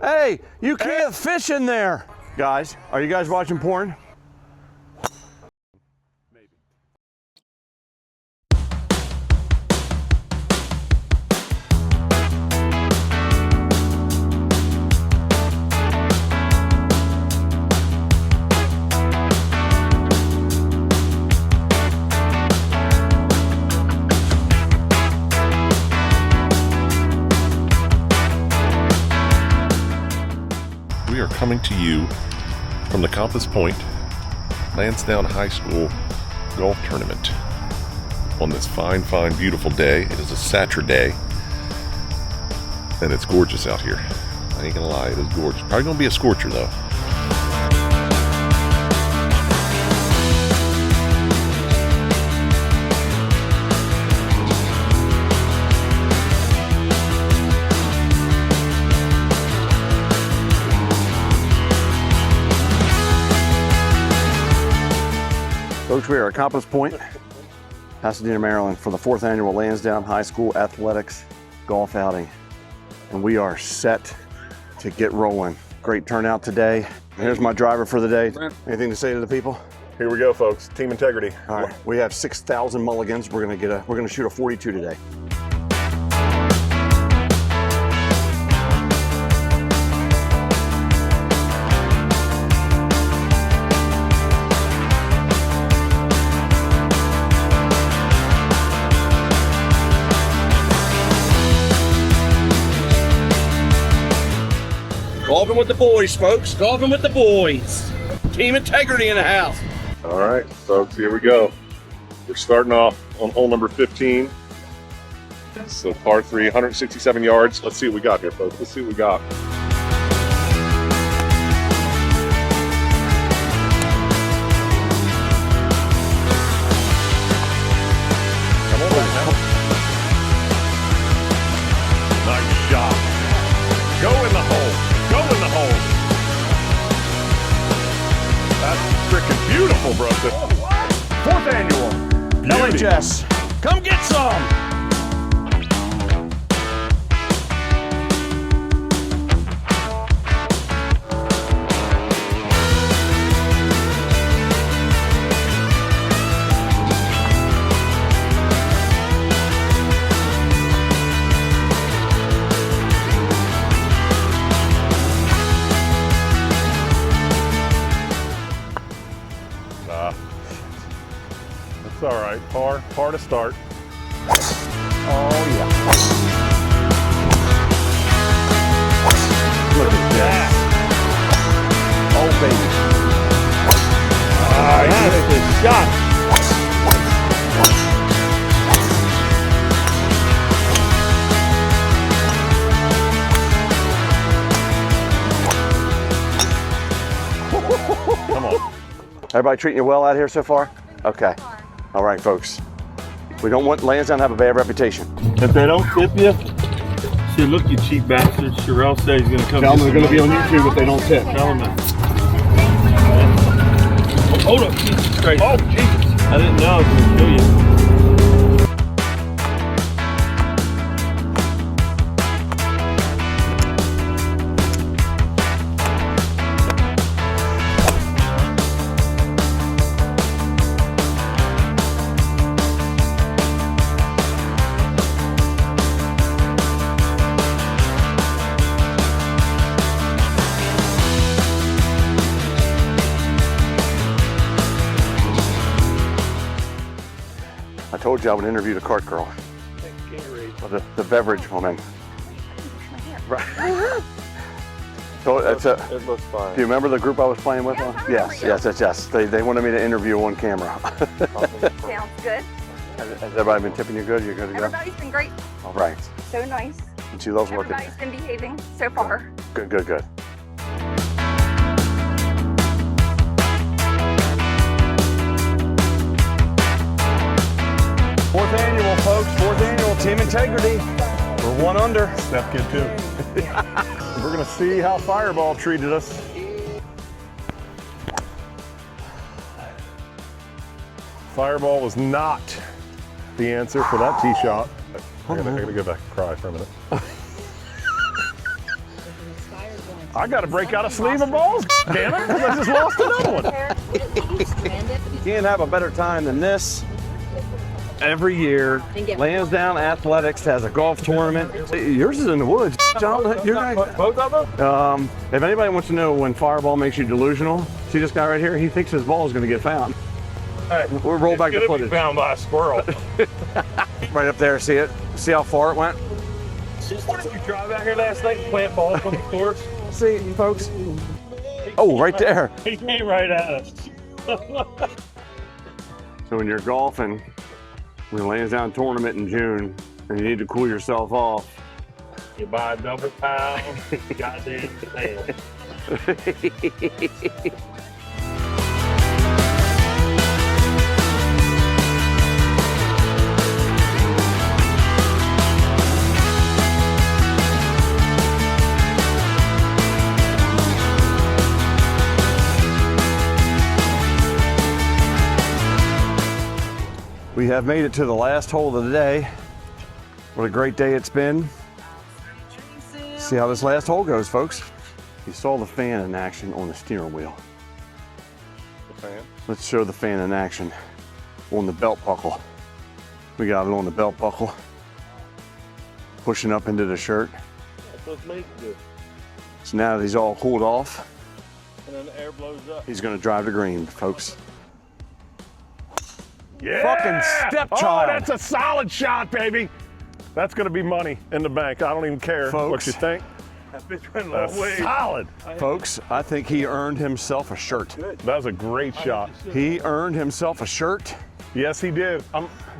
Hey, you can't fish in there. Guys, are you guys watching porn? We are coming to you from the Compass Pointe Landowne High School golf tournament on this fine, beautiful day. It is a Saturday, and it's gorgeous out here. I ain't gonna lie, it is gorgeous. Probably gonna be a scorcher though. Folks, we are at Compass Pointe, Pasadena, Maryland, for the 4th annual Landowne High School Athletics Golf Outing. And we are set to get rolling. Great turnout today. Here's my driver for the day. Anything to say to the people? Here we go, folks. Team integrity. All right, we have 6,000 mulligans. We're gonna shoot a 42 today. Golfing with the boys, folks. Golfing with the boys. Team integrity in the house. All right, folks, here we go. We're starting off on hole number 15. So par 3, 167 yards. Let's see what we got here, folks. Let's see what we got. Come on back now. Nice shot. Go in the hole. Go in the hole. That's freaking beautiful, bro. 4th annual. LHS, come get some. That's all right. Par to start. Oh yeah. Look at that. Oh baby. That's a good shot. Come on. Everybody treating you well out here so far? Okay. All right, folks. We don't want Landowne to have a bad reputation. If they don't tip you, say, look, you cheap bastard. Sherelle said he's going to come. Tell them they're going to be on YouTube if they don't tip. Tell them that. Oh, hold up. Jesus Christ. Oh, Jesus. I didn't know I was going to kill you. I told you I would interview the cart girl. Or the beverage woman. Right. So it's a, It looks fine. do you remember the group I was playing with? Yes. They wanted me to interview on camera. Sounds good. Has everybody been tipping you good? You're good to go? Everybody's been great. All right. So nice. And she loves working. Everybody's been behaving so far. Good, good, good. Fourth annual, folks. 4th annual Team Integrity. We're 1 under. Steph kid too. We're gonna see how Fireball treated us. Fireball was not the answer for that tee shot. I gotta go back and cry for a minute. I got to break out a sleeve of balls. Damn it! I just lost another one. You can't have a better time than this. Every year, Lansdowne Athletics has a golf tournament. Yours is in the woods, John. Both of them? If anybody wants to know when Fireball makes you delusional, see this guy right here? He thinks his ball is going to get found. Hey, We'll roll back the it's gonna footage. be found by a squirrel. Right up there, see it? See how far it went? You drive out here last night and plant balls on the course? See, folks? Oh, right there. He came right at us. So when you're golfing, when it Lansdowne tournament in June, and you need to cool yourself off, You buy a double pound, goddamn pound. we have made it to the last hole of the day. What a great day it's been. See how this last hole goes, folks. You saw the fan in action on the steering wheel. The fan? Let's show the fan in action on the belt buckle. We got it on the belt buckle, pushing up into the shirt. That's what makes it good. So now that he's all cooled off, And then the air blows up. he's gonna drive to green, folks. Yeah! Fucking stepchild. Oh, that's a solid shot, baby. That's gonna be money in the bank. I don't even care what Folks. you think. That bitch went a That's long way. solid. Folks, I think he earned himself a shirt. That was a great shot. He earned himself a shirt. Yes, he did.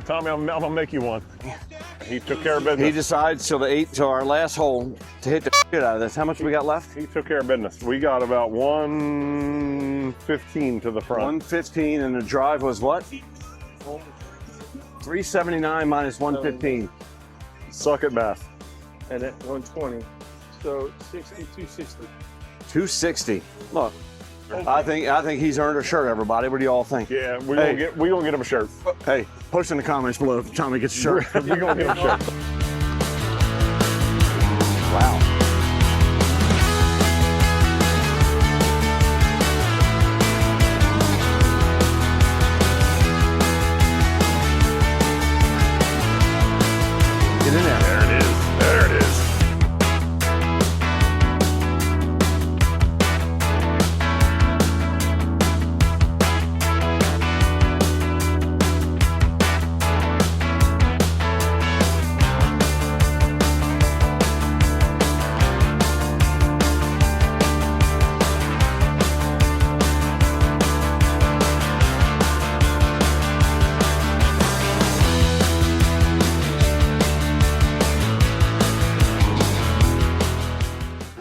Tommy, I'm gonna make you one. He took care of business. He decides till our last hole to hit the shit out of this. How much we got left? He took care of business. We got about 115 to the front. 115, and the drive was what? 379 minus 115. Suck it, Bath. And at 120. So 60, 260. 260. Look, I think he's earned a shirt. Everybody, what do you all think? Yeah, we Hey. gonna get him a shirt. Hey, post in the comments below if Tommy gets a shirt. we gonna get him a shirt. Wow. Get in there. There it is. There it is.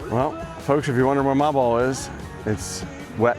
Well, folks, if you're wondering where my ball is, it's wet.